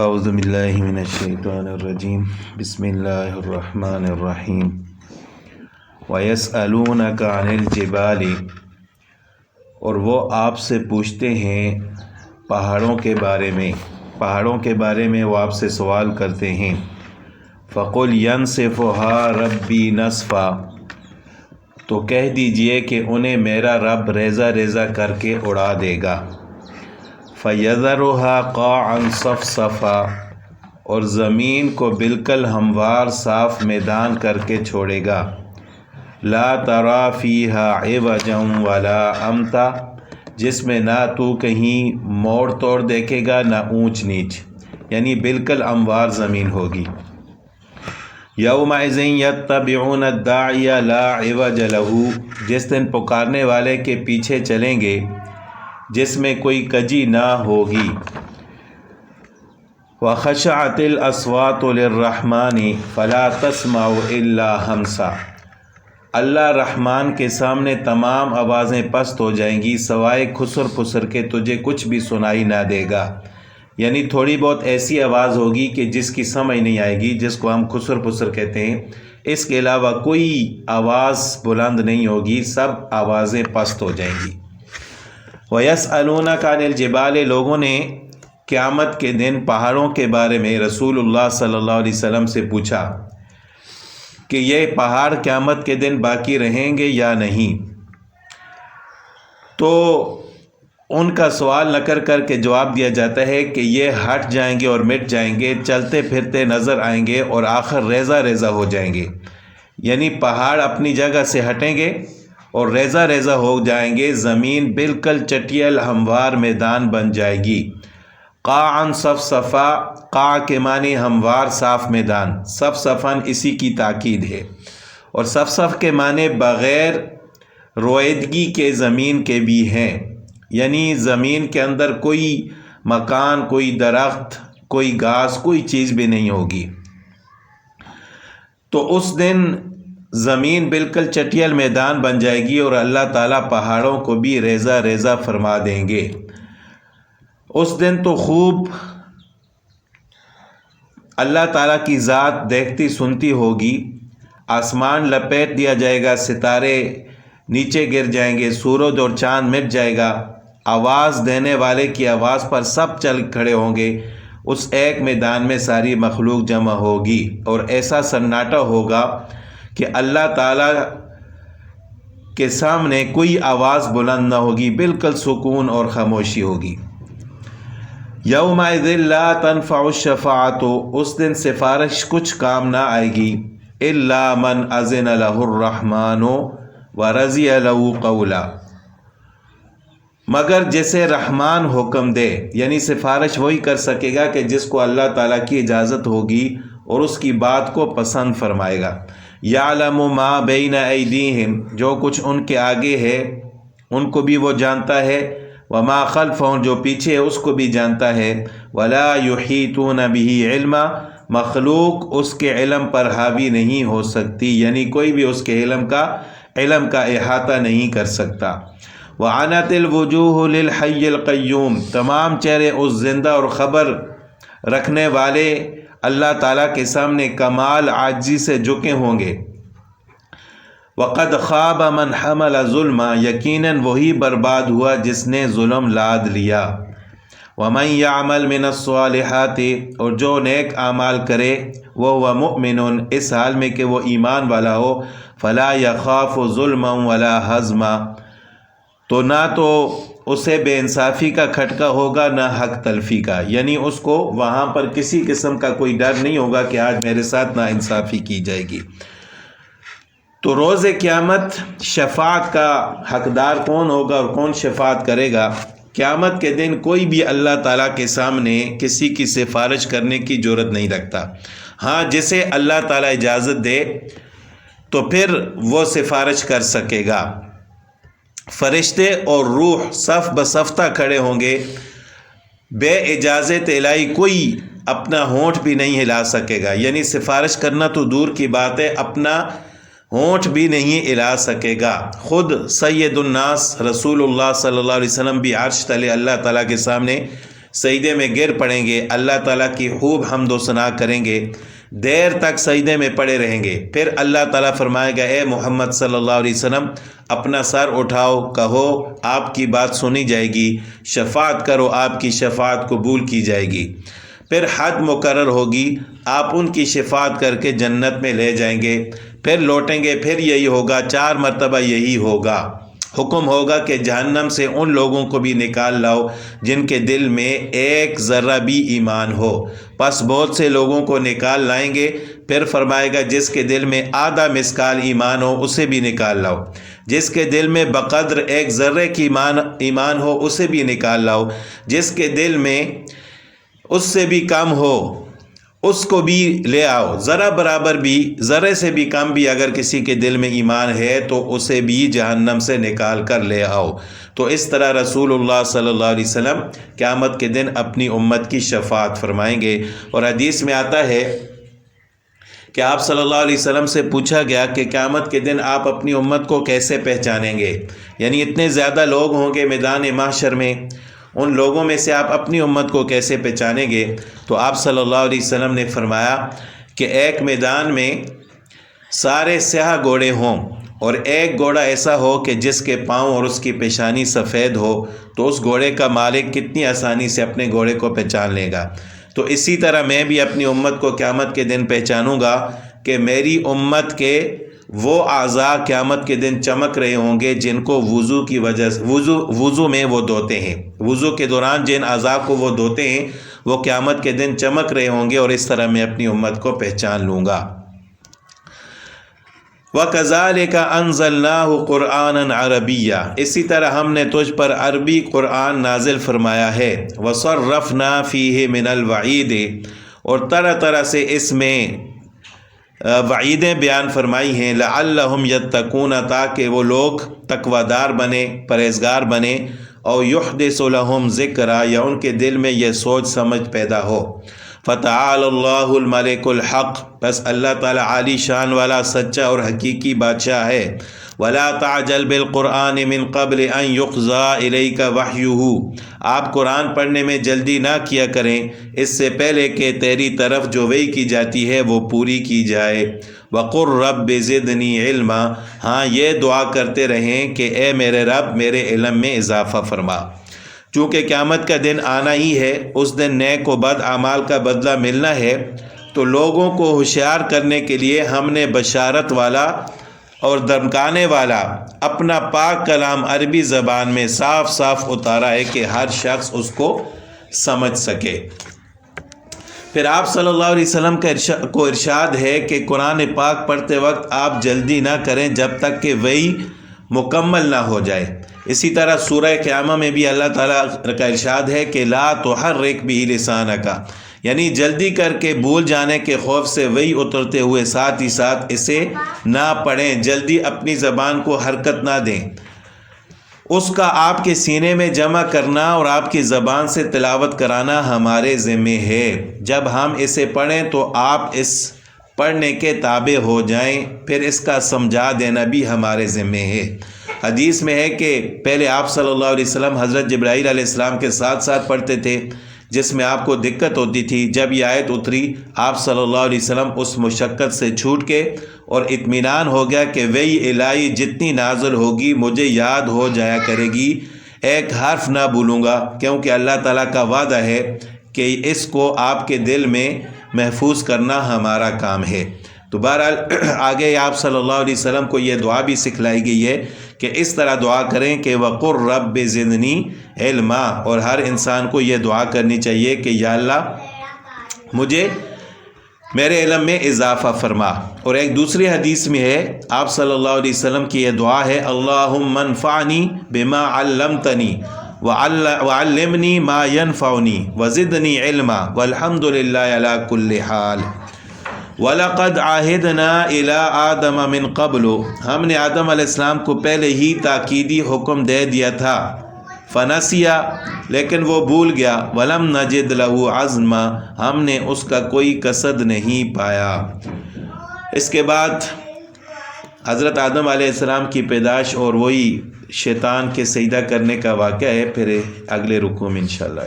اعوذ باللہ من الشیطان الرجیم بسم اللہ الرحمن الرحیم وَيَسْأَلُونَكَ عَنِ الْجِبَالِ، اور وہ آپ سے پوچھتے ہیں پہاڑوں کے بارے میں وہ آپ سے سوال کرتے ہیں۔ فَقُلْ يَنْسِفُهَا رَبِّي نَسْفًا، تو کہہ دیجئے کہ انہیں میرا رب ریزہ ریزہ کر کے اڑا دے گا۔ فَيَذَرُهَا قَاعًا صَفْصَفًا، اور زمین کو بالکل ہموار صاف میدان کر کے چھوڑے گا۔ لا ترى فيها عوجا ولا امتا، جس میں نہ تو کہیں موڑ توڑ دیکھے گا نہ اونچ نیچ، یعنی بالکل ہموار زمین ہوگی۔ یومئذ یتبعون الداعی لا عوج له، جس دن پکارنے والے کے پیچھے چلیں گے جس میں کوئی کجی نہ ہوگی۔ وخشعت الاصوات للرحمن فلا تسمع الا ہمسا، اللہ رحمان کے سامنے تمام آوازیں پست ہو جائیں گی سوائے کھسر پھسر کے، تجھے کچھ بھی سنائی نہ دے گا۔ یعنی تھوڑی بہت ایسی آواز ہوگی کہ جس کی سمجھ نہیں آئے گی، جس کو ہم کھسر پھسر کہتے ہیں، اس کے علاوہ کوئی آواز بلند نہیں ہوگی، سب آوازیں پست ہو جائیں گی۔ وَيَسْأَلُونَكَ عَنِ الْجِبَالِ، لوگوں نے قیامت کے دن پہاڑوں کے بارے میں رسول اللہ صلی اللہ علیہ وسلم سے پوچھا کہ یہ پہاڑ قیامت کے دن باقی رہیں گے یا نہیں۔ تو ان کا سوال نہ کر کے جواب دیا جاتا ہے کہ یہ ہٹ جائیں گے اور مٹ جائیں گے، چلتے پھرتے نظر آئیں گے اور آخر ریزہ ریزہ ہو جائیں گے۔ یعنی پہاڑ اپنی جگہ سے ہٹیں گے اور ریزہ ریزہ ہو جائیں گے، زمین بالکل چٹیل ہموار میدان بن جائے گی۔ قاعًا صفصفا، قاع کے معنی ہموار صاف میدان، صفصفاً اسی کی تاکید ہے، اور صفصف کے معنی بغیر رویدگی کے زمین کے بھی ہیں، یعنی زمین کے اندر کوئی مکان، کوئی درخت، کوئی گھاس، کوئی چیز بھی نہیں ہوگی۔ تو اس دن زمین بالکل چٹیل میدان بن جائے گی اور اللہ تعالیٰ پہاڑوں کو بھی ریزہ ریزہ فرما دیں گے۔ اس دن تو خوب اللہ تعالیٰ کی ذات دیکھتی سنتی ہوگی، آسمان لپیٹ دیا جائے گا، ستارے نیچے گر جائیں گے، سورج اور چاند مٹ جائے گا، آواز دینے والے کی آواز پر سب چل کھڑے ہوں گے، اس ایک میدان میں ساری مخلوق جمع ہوگی اور ایسا سناٹا ہوگا کہ اللہ تعالیٰ کے سامنے کوئی آواز بلند نہ ہوگی، بالکل سکون اور خاموشی ہوگی۔ یومئذ لا تنفع الشفاعۃ، اس دن سفارش کچھ کام نہ آئے گی، الا من اذن له الرحمن ورضی له قولا، مگر جسے رحمان حکم دے، یعنی سفارش وہی کر سکے گا کہ جس کو اللہ تعالیٰ کی اجازت ہوگی اور اس کی بات کو پسند فرمائے گا۔ یعلم ما بین ایدیہم، جو کچھ ان کے آگے ہے ان کو بھی وہ جانتا ہے، وما خلفہم، جو پیچھے ہے اس کو بھی جانتا ہے، ولا یحیطون بہ علما، مخلوق اس کے علم پر حاوی نہیں ہو سکتی، یعنی کوئی بھی اس کے علم کا احاطہ نہیں کر سکتا۔ وعنت الوجوہ للحی القیوم، تمام چہرے اس زندہ اور خبر رکھنے والے اللہ تعالیٰ کے سامنے کمال عاجزی سے جھکے ہوں گے۔ وقد خواب من حمل ظلما، یقیناً وہی برباد ہوا جس نے ظلم لاد لیا۔ ومن یعمل من الصالحات، اور جو نیک اعمال کرے، وہ مؤمن، اس حال میں کہ وہ ایمان والا ہو، فلا یخاف ظلما ولا ہضما، تو نہ تو اسے بے انصافی کا کھٹکا ہوگا نہ حق تلفی کا، یعنی اس کو وہاں پر کسی قسم کا کوئی ڈر نہیں ہوگا کہ آج میرے ساتھ نا انصافی کی جائے گی۔ تو روز قیامت شفاعت کا حقدار کون ہوگا اور کون شفاعت کرے گا؟ قیامت کے دن کوئی بھی اللہ تعالیٰ کے سامنے کسی کی سفارش کرنے کی جرات نہیں رکھتا۔ ہاں، جسے اللہ تعالیٰ اجازت دے تو پھر وہ سفارش کر سکے گا۔ فرشتے اور روح صف بصفتہ کھڑے ہوں گے، بے اجازت الہی کوئی اپنا ہونٹ بھی نہیں ہلا سکے گا، یعنی سفارش کرنا تو دور کی بات ہے، اپنا ہونٹ بھی نہیں ہلا سکے گا۔ خود سید الناس رسول اللہ صلی اللہ علیہ وسلم بھی عرش تلے اللہ تعالیٰ کے سامنے سجدے میں گر پڑیں گے، اللہ تعالیٰ کی خوب حمد و ثنا کریں گے، دیر تک سجدے میں پڑے رہیں گے، پھر اللہ تعالیٰ فرمائے گا اے محمد صلی اللہ علیہ وسلم اپنا سر اٹھاؤ، کہو آپ کی بات سنی جائے گی، شفاعت کرو آپ کی شفاعت قبول کی جائے گی، پھر حد مقرر ہوگی، آپ ان کی شفاعت کر کے جنت میں لے جائیں گے، پھر لوٹیں گے، پھر یہی ہوگا، 4 مرتبہ یہی ہوگا، حکم ہوگا کہ جہنم سے ان لوگوں کو بھی نکال لاؤ جن کے دل میں ایک ذرہ بھی ایمان ہو، پس بہت سے لوگوں کو نکال لائیں گے، پھر فرمائے گا جس کے دل میں آدھا مسکال ایمان ہو اسے بھی نکال لاؤ، جس کے دل میں بقدر ایک ذرے کی ایمان ہو اسے بھی نکال لاؤ، جس کے دل میں اس سے بھی کم ہو اس کو بھی لے آؤ، ذرا برابر بھی، ذرے سے بھی کم بھی اگر کسی کے دل میں ایمان ہے تو اسے بھی جہنم سے نکال کر لے آؤ۔ تو اس طرح رسول اللہ صلی اللہ علیہ وسلم قیامت کے دن اپنی امت کی شفاعت فرمائیں گے۔ اور حدیث میں آتا ہے کہ آپ صلی اللہ علیہ وسلم سے پوچھا گیا کہ قیامت کے دن آپ اپنی امت کو کیسے پہچانیں گے، یعنی اتنے زیادہ لوگ ہوں گے میدان محشر میں، ان لوگوں میں سے آپ اپنی امت کو کیسے پہچانیں گے؟ تو آپ صلی اللہ علیہ وسلم نے فرمایا کہ ایک میدان میں سارے سیاہ گھوڑے ہوں اور ایک گھوڑا ایسا ہو کہ جس کے پاؤں اور اس کی پیشانی سفید ہو، تو اس گھوڑے کا مالک کتنی آسانی سے اپنے گھوڑے کو پہچان لے گا۔ تو اسی طرح میں بھی اپنی امت کو قیامت کے دن پہچانوں گا کہ میری امت کے وہ اعضاء قیامت کے دن چمک رہے ہوں گے جن کو وضو کی وجہ سے وضو میں وہ دھوتے ہیں، وضو کے دوران جن اعضاء کو وہ دھوتے ہیں وہ قیامت کے دن چمک رہے ہوں گے، اور اس طرح میں اپنی امت کو پہچان لوں گا۔ وَكَذَلِكَ أَنزَلْنَاهُ قُرْآنًا عَرَبِيًّا، اسی طرح ہم نے تجھ پر عربی قرآن نازل فرمایا ہے۔ وَصَرَّفْنَا فِيهِ مِنَ الْوَعِيدِ، اور طرح طرح سے اس میں وعیدیں بیان فرمائی ہیں، لعلہم یتقون، تاکہ وہ لوگ تقوی دار بنے، پرہیزگار بنے، او یحدث لہم ذکرا، یا ان کے دل میں یہ سوچ سمجھ پیدا ہو۔ فتعالی اللہ الملک الحق، بس اللہ تعالی عالی شان والا سچا اور حقیقی بادشاہ ہے۔ ولا تعجل بالقرآن من قبل ان یقضی الیک وحیہ، آپ قرآن پڑھنے میں جلدی نہ کیا کریں اس سے پہلے کہ تیری طرف جو وحی کی جاتی ہے وہ پوری کی جائے۔ وقر رب زدنی علما، ہاں یہ دعا کرتے رہیں کہ اے میرے رب میرے علم میں اضافہ فرما۔ چونکہ قیامت کا دن آنا ہی ہے، اس دن نیک و بد اعمال کا بدلہ ملنا ہے، تو لوگوں کو ہوشیار کرنے کے لیے ہم نے بشارت والا اور دھمکانے والا اپنا پاک کلام عربی زبان میں صاف صاف اتارا ہے کہ ہر شخص اس کو سمجھ سکے۔ پھر آپ صلی اللہ علیہ وسلم کو ارشاد ہے کہ قرآن پاک پڑھتے وقت آپ جلدی نہ کریں جب تک کہ وحی مکمل نہ ہو جائے۔ اسی طرح سورہ قیامہ میں بھی اللہ تعالیٰ کا ارشاد ہے کہ لا تحرک بہ لسانک، یعنی جلدی کر کے بھول جانے کے خوف سے وحی اترتے ہوئے ساتھ ہی ساتھ اسے نہ پڑھیں، جلدی اپنی زبان کو حرکت نہ دیں، اس کا آپ کے سینے میں جمع کرنا اور آپ کی زبان سے تلاوت کرانا ہمارے ذمہ ہے۔ جب ہم اسے پڑھیں تو آپ اس پڑھنے کے تابع ہو جائیں، پھر اس کا سمجھا دینا بھی ہمارے ذمہ ہے۔ حدیث میں ہے کہ پہلے آپ صلی اللہ علیہ وسلم حضرت جبرائیل علیہ السلام کے ساتھ ساتھ پڑھتے تھے، جس میں آپ کو دقت ہوتی تھی۔ جب یہ آیت اتری آپ صلی اللہ علیہ وسلم اس مشقت سے چھوٹ کے اور اطمینان ہو گیا کہ وحی الہی جتنی نازل ہوگی مجھے یاد ہو جایا کرے گی، ایک حرف نہ بھولوں گا، کیونکہ اللہ تعالیٰ کا وعدہ ہے کہ اس کو آپ کے دل میں محفوظ کرنا ہمارا کام ہے۔ تو بہرحال آگے آپ صلی اللہ علیہ وسلم کو یہ دعا بھی سکھلائی گئی ہے کہ اس طرح دعا کریں کہ وقر رب زدنی علما، اور ہر انسان کو یہ دعا کرنی چاہیے کہ یا اللہ مجھے میرے علم میں اضافہ فرما۔ اور ایک دوسری حدیث میں ہے آپ صلی اللہ علیہ وسلم کی یہ دعا ہے اللہم انفعنی بما علمتنی وعلمنی ما ینفعنی وزدنی علما والحمد للہ علی کل حال۔ وَلَقَدْ عَهِدْنَا إِلَىٰ آدَمَ مِن قَبْلُ، ہم نے آدم علیہ السلام کو پہلے ہی تاکیدی حکم دے دیا تھا، فنسیا، لیکن وہ بھول گیا، وَلَمْ نَجِدْ لَهُ عَزْمًا، ہم نے اس کا کوئی قصد نہیں پایا۔ اس کے بعد حضرت آدم علیہ السلام کی پیدائش اور وہی شیطان کے سجدہ کرنے کا واقعہ ہے، پھر اگلے رکوع میں انشاءاللہ۔